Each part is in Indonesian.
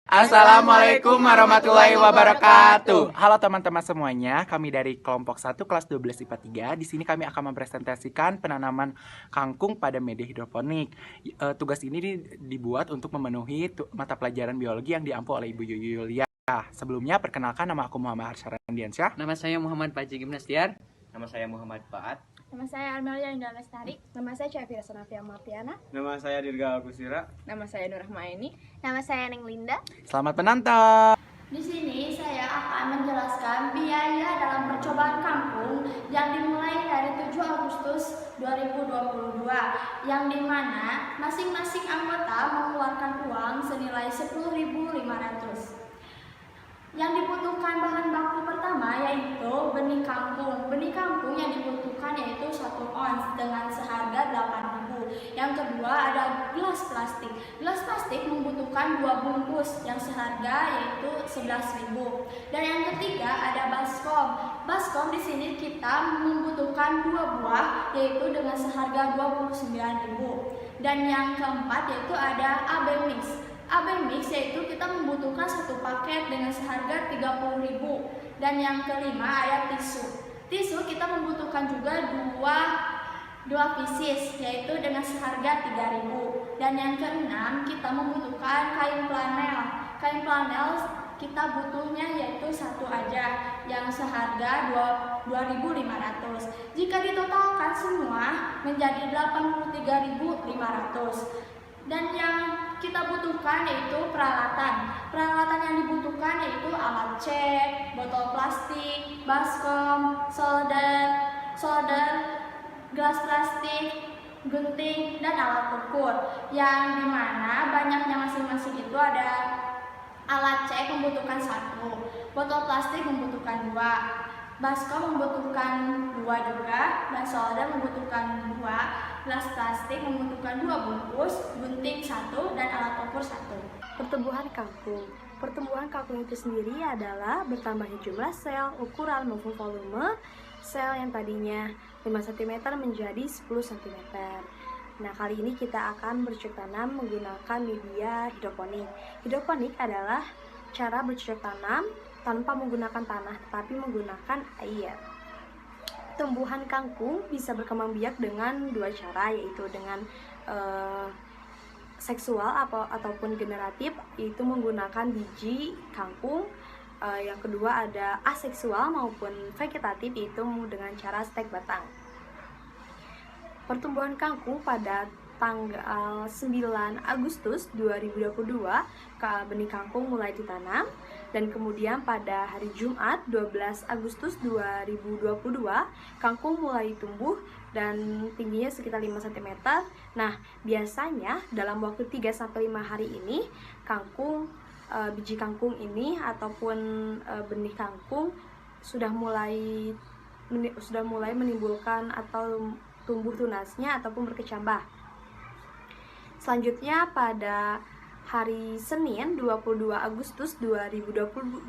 Assalamualaikum warahmatullahi wabarakatuh. Halo teman-teman semuanya, kami dari kelompok 1 kelas 12 IPA 3. Di sini kami akan mempresentasikan penanaman kangkung pada media hidroponik. Tugas ini dibuat untuk memenuhi mata pelajaran biologi yang diampu oleh Ibu Yulia. Sebelumnya perkenalkan, nama aku Muhammad Arsyarandiansyah. Nama saya Muhammad Paji Gimnastiar. Nama saya Muhammad Faat. Nama saya Armelia Indah Lestari. Nama saya Syafira Sanafia Martiana. Nama saya Dirga Agusira. Nama saya Nur Rahmaini. Nama saya Neng Linda. Selamat menonton. Di sini saya akan menjelaskan biaya dalam percobaan kangkung yang dimulai dari 7 Agustus 2022, yang dimana masing-masing anggota mengeluarkan uang senilai 10.500. Yang dibutuhkan bahan baku pertama yaitu benih kangkung. Benih kangkung yang dibutuhkan yaitu 1 ons dengan seharga 8.000. Yang kedua ada gelas plastik. Gelas plastik membutuhkan 2 bungkus yang seharga yaitu 11.000. Dan yang ketiga ada baskom. Baskom di sini kita membutuhkan 2 buah yaitu dengan seharga 29.000. Dan yang keempat yaitu ada AB mix. AB mix yaitu kita membutuhkan 1 paket dengan seharga 30.000. Dan yang kelima ada tisu. Tisu kita membutuhkan juga dua pieces yaitu dengan seharga 3.000. Dan yang keenam kita membutuhkan kain flanel. Kain flanel kita butuhnya yaitu 1 aja yang seharga 2.500. Jika ditotalkan semua menjadi 83.500. Dan yang kita butuhkan yaitu peralatan. Peralatan yang dibutuhkan yaitu alat cek, botol plastik, baskom, solder, gelas plastik, gunting, dan alat ukur. Yang dimana banyaknya masing-masing itu ada alat cek membutuhkan 1, botol plastik membutuhkan 2, baskom membutuhkan 2 juga, dan solder membutuhkan 2, gelas plastik membutuhkan 2 bungkus, gunting 1, dan alat ukur 1. Pertumbuhan kangkung. Pertumbuhan kangkung itu sendiri adalah bertambahnya jumlah sel, ukuran maupun volume sel yang tadinya 5 cm menjadi 10 cm. Nah, kali ini kita akan bercocok tanam menggunakan media hidroponik. Hidroponik adalah cara bercocok tanam tanpa menggunakan tanah, tapi menggunakan air. Tumbuhan kangkung bisa berkembang biak dengan 2 cara, yaitu dengan seksual ataupun generatif, yaitu menggunakan biji kangkung. Yang kedua ada aseksual maupun vegetatif, yaitu dengan cara stek batang. Pertumbuhan kangkung pada tanggal 9 Agustus 2022 benih kangkung mulai ditanam, dan kemudian pada hari Jumat 12 Agustus 2022 kangkung mulai tumbuh dan tingginya sekitar 5 cm. Nah, biasanya dalam waktu 3-5 hari ini biji kangkung ini ataupun benih kangkung sudah mulai menimbulkan atau tumbuh tunasnya ataupun berkecambah. Selanjutnya pada hari Senin 22 Agustus 2022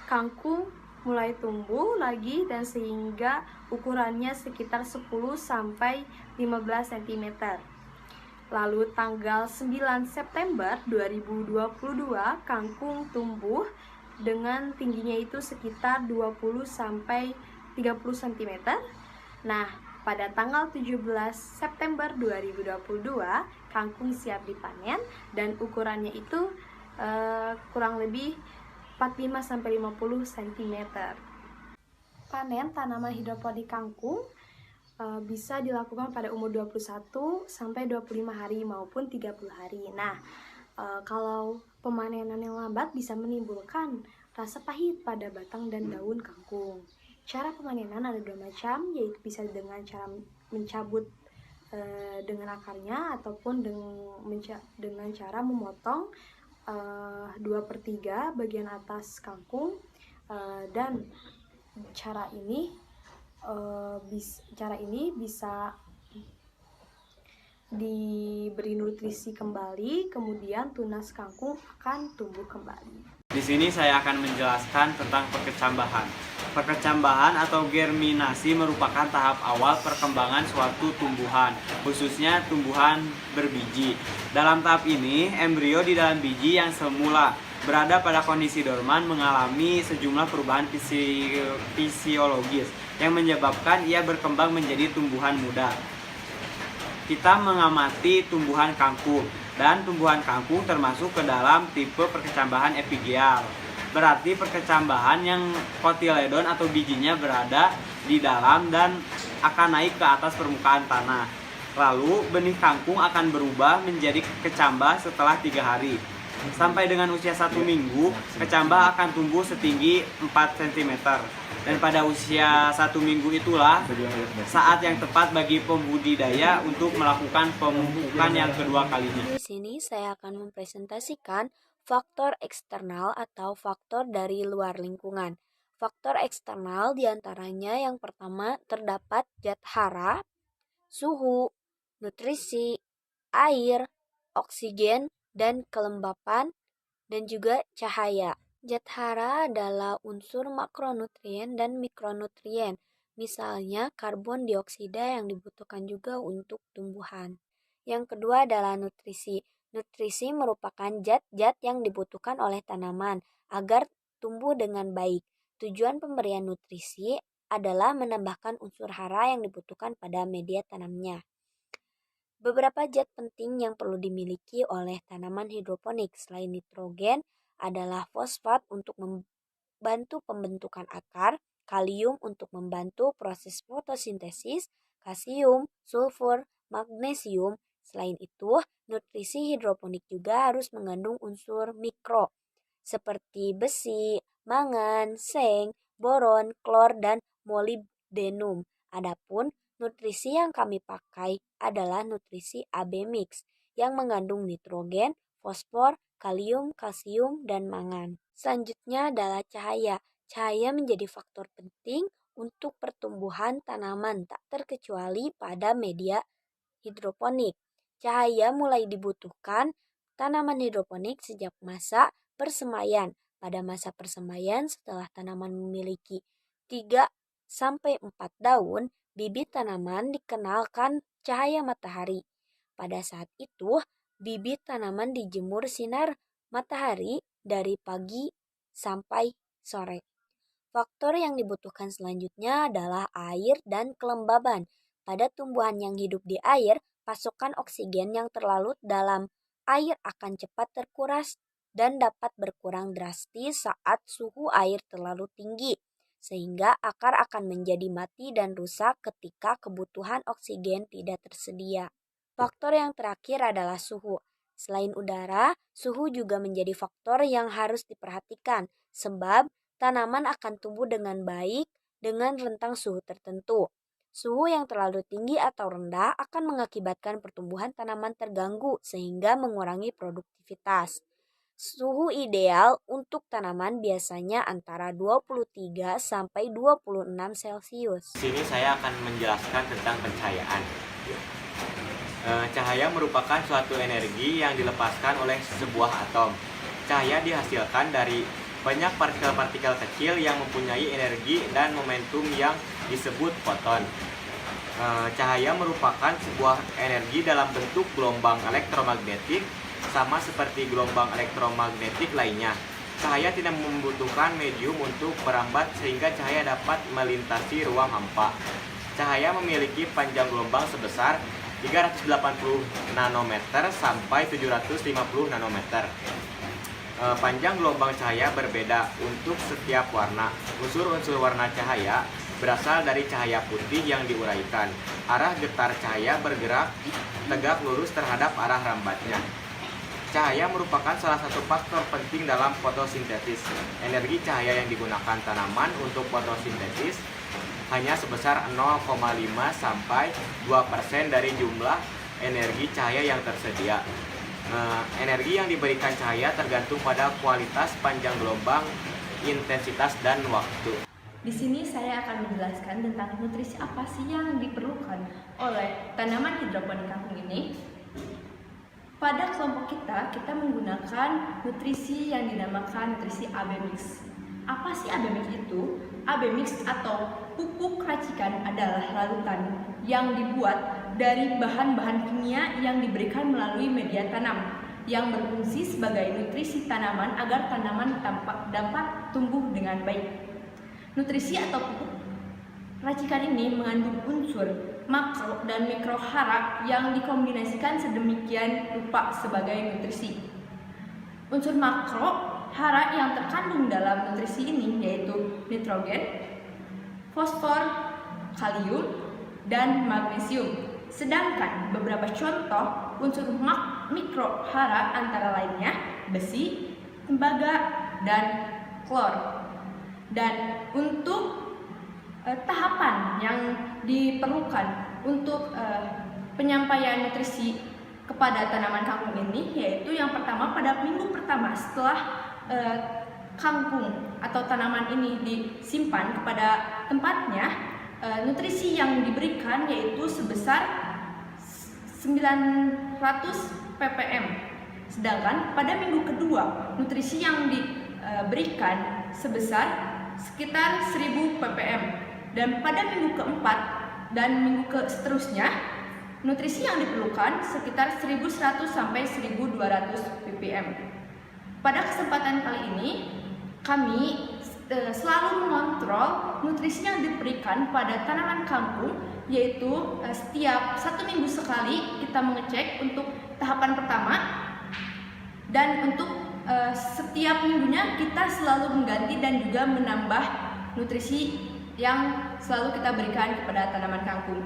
kangkung mulai tumbuh lagi dan sehingga ukurannya sekitar 10-15 cm. Lalu tanggal 9 September 2022 kangkung tumbuh dengan tingginya itu sekitar 20-30 cm. Nah, pada tanggal 17 September 2022 kangkung siap dipanen dan ukurannya itu kurang lebih 45-50 cm. Panen tanaman hidroponik kangkung bisa dilakukan pada umur 21-25 hari maupun 30 hari. Nah, kalau pemanenan yang lambat bisa menimbulkan rasa pahit pada batang dan daun kangkung. Cara pemanenan ada 2 macam, yaitu bisa dengan cara mencabut dengan akarnya ataupun dengan cara memotong 2/3 bagian atas kangkung, dan cara ini bisa diberi nutrisi kembali, kemudian tunas kangkung akan tumbuh kembali. Di sini saya akan menjelaskan tentang perkecambahan. Perkecambahan atau germinasi merupakan tahap awal perkembangan suatu tumbuhan, khususnya tumbuhan berbiji. Dalam tahap ini, embrio di dalam biji yang semula berada pada kondisi dorman mengalami sejumlah perubahan fisiologis yang menyebabkan ia berkembang menjadi tumbuhan muda. Kita mengamati tumbuhan kangkung, dan tumbuhan kangkung termasuk ke dalam tipe perkecambahan epigeal. Berarti perkecambahan yang kotiledon atau bijinya berada di dalam dan akan naik ke atas permukaan tanah. Lalu benih kangkung akan berubah menjadi kecambah setelah 3 hari. Sampai dengan usia 1 minggu, kecambah akan tumbuh setinggi 4 cm. Dan pada usia 1 minggu itulah saat yang tepat bagi pembudidaya untuk melakukan pemupukan yang kedua kalinya. Di sini saya akan mempresentasikan faktor eksternal atau faktor dari luar lingkungan. Faktor eksternal diantaranya yang pertama terdapat zat hara, suhu, nutrisi, air, oksigen, dan kelembapan, dan juga cahaya. Zat hara adalah unsur makronutrien dan mikronutrien, misalnya karbon dioksida yang dibutuhkan juga untuk tumbuhan. Yang kedua adalah nutrisi. Nutrisi merupakan zat-zat yang dibutuhkan oleh tanaman agar tumbuh dengan baik. Tujuan pemberian nutrisi adalah menambahkan unsur hara yang dibutuhkan pada media tanamnya. Beberapa zat penting yang perlu dimiliki oleh tanaman hidroponik selain nitrogen adalah fosfat untuk membantu pembentukan akar, kalium untuk membantu proses fotosintesis, kalsium, sulfur, magnesium. Selain itu, nutrisi hidroponik juga harus mengandung unsur mikro seperti besi, mangan, seng, boron, klor, dan molibdenum. Adapun nutrisi yang kami pakai adalah nutrisi AB mix yang mengandung nitrogen, fosfor, kalium, kalsium, dan mangan. Selanjutnya adalah cahaya. Cahaya menjadi faktor penting untuk pertumbuhan tanaman tak terkecuali pada media hidroponik. Cahaya mulai dibutuhkan tanaman hidroponik sejak masa persemaian. Pada masa persemaian setelah tanaman memiliki 3-4 daun, bibit tanaman dikenalkan cahaya matahari. Pada saat itu, bibit tanaman dijemur sinar matahari dari pagi sampai sore. Faktor yang dibutuhkan selanjutnya adalah air dan kelembaban. Pada tumbuhan yang hidup di air, pasokan oksigen yang terlarut dalam air akan cepat terkuras dan dapat berkurang drastis saat suhu air terlalu tinggi, sehingga akar akan menjadi mati dan rusak ketika kebutuhan oksigen tidak tersedia. Faktor yang terakhir adalah suhu. Selain udara, suhu juga menjadi faktor yang harus diperhatikan, sebab tanaman akan tumbuh dengan baik dengan rentang suhu tertentu. Suhu yang terlalu tinggi atau rendah akan mengakibatkan pertumbuhan tanaman terganggu sehingga mengurangi produktivitas. Suhu ideal untuk tanaman biasanya antara 23 sampai 26 Celcius. Di sini saya akan menjelaskan tentang pencahayaan. Cahaya merupakan suatu energi yang dilepaskan oleh sebuah atom. Cahaya dihasilkan dari banyak partikel-partikel kecil yang mempunyai energi dan momentum yang disebut foton. Cahaya merupakan sebuah energi dalam bentuk gelombang elektromagnetik, sama seperti gelombang elektromagnetik lainnya. Cahaya tidak membutuhkan medium untuk merambat sehingga cahaya dapat melintasi ruang hampa. Cahaya memiliki panjang gelombang sebesar 380 nanometer sampai 750 nanometer. Panjang gelombang cahaya berbeda untuk setiap warna. Unsur-unsur warna cahaya berasal dari cahaya putih yang diuraikan. Arah getar cahaya bergerak tegak lurus terhadap arah rambatnya. Cahaya merupakan salah satu faktor penting dalam fotosintesis. Energi cahaya yang digunakan tanaman untuk fotosintesis hanya sebesar 0,5 sampai 2% dari jumlah energi cahaya yang tersedia. Energi yang diberikan cahaya tergantung pada kualitas panjang gelombang, intensitas, dan waktu. Di sini saya akan menjelaskan tentang nutrisi apa sih yang diperlukan oleh tanaman hidroponik kangkung ini. Pada kelompok kita menggunakan nutrisi yang dinamakan nutrisi AB mix. Apa sih AB mix itu? AB mix atau pupuk racikan adalah larutan yang dibuat dari bahan-bahan kimia yang diberikan melalui media tanam. yang berfungsi sebagai nutrisi tanaman agar tanaman dapat tumbuh dengan baik. Nutrisi atau pupuk racikan ini mengandung unsur makro dan mikro hara yang dikombinasikan sedemikian rupa sebagai nutrisi. Unsur makro hara yang terkandung dalam nutrisi ini yaitu nitrogen, fosfor, kalium, dan magnesium. Sedangkan beberapa contoh unsur mikro hara antara lainnya besi, tembaga, dan klor. Dan untuk tahapan yang diperlukan untuk penyampaian nutrisi kepada tanaman kangkung ini yaitu yang pertama pada minggu pertama setelah kangkung atau tanaman ini disimpan kepada tempatnya, nutrisi yang diberikan yaitu sebesar 900 ppm. Sedangkan pada minggu kedua nutrisi yang diberikan sebesar sekitar 1000 ppm. Dan pada minggu keempat dan minggu seterusnya, nutrisi yang diperlukan sekitar 1100 sampai 1200 ppm. Pada kesempatan kali ini, kami selalu mengontrol nutrisi yang diberikan pada tanaman kangkung, yaitu setiap 1 minggu sekali kita mengecek untuk tahapan pertama, dan untuk setiap minggunya kita selalu mengganti dan juga menambah nutrisi yang selalu kita berikan kepada tanaman kangkung.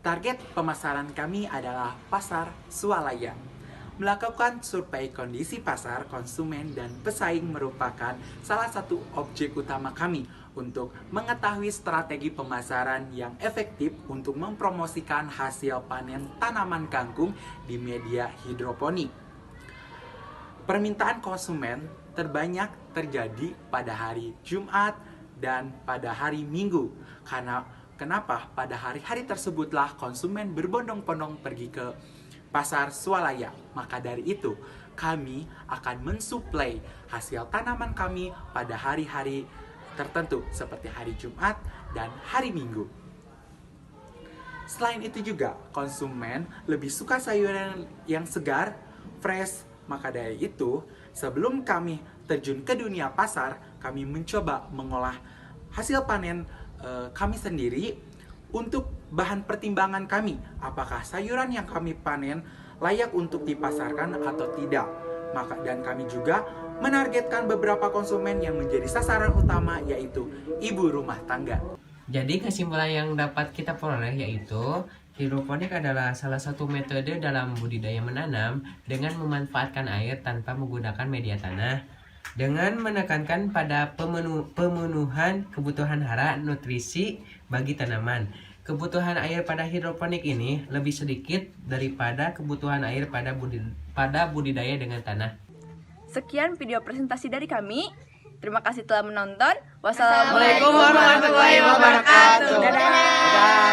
Target pemasaran kami adalah pasar swalaya. Melakukan survei kondisi pasar, konsumen, dan pesaing merupakan salah satu objek utama kami untuk mengetahui strategi pemasaran yang efektif untuk mempromosikan hasil panen tanaman kangkung di media hidroponik. Permintaan konsumen terbanyak terjadi pada hari Jumat dan pada hari Minggu. Kenapa pada hari-hari tersebutlah konsumen berbondong-bondong pergi ke pasar swalaya. Maka dari itu, kami akan mensuplai hasil tanaman kami pada hari-hari tertentu seperti hari Jumat dan hari Minggu. Selain itu juga, konsumen lebih suka sayuran yang segar, fresh. Maka dari itu, sebelum kami terjun ke dunia pasar, kami mencoba mengolah hasil panen kami sendiri untuk bahan pertimbangan kami, apakah sayuran yang kami panen layak untuk dipasarkan atau tidak. Dan kami juga menargetkan beberapa konsumen yang menjadi sasaran utama, yaitu ibu rumah tangga. Jadi kesimpulan yang dapat kita peroleh yaitu hidroponik adalah salah satu metode dalam budidaya menanam dengan memanfaatkan air tanpa menggunakan media tanah, dengan menekankan pada pemenuhan kebutuhan hara nutrisi bagi tanaman. Kebutuhan air pada hidroponik ini lebih sedikit daripada kebutuhan air pada budidaya dengan tanah. Sekian video presentasi dari kami. Terima kasih telah menonton. Wassalamualaikum warahmatullahi wabarakatuh. Dadah.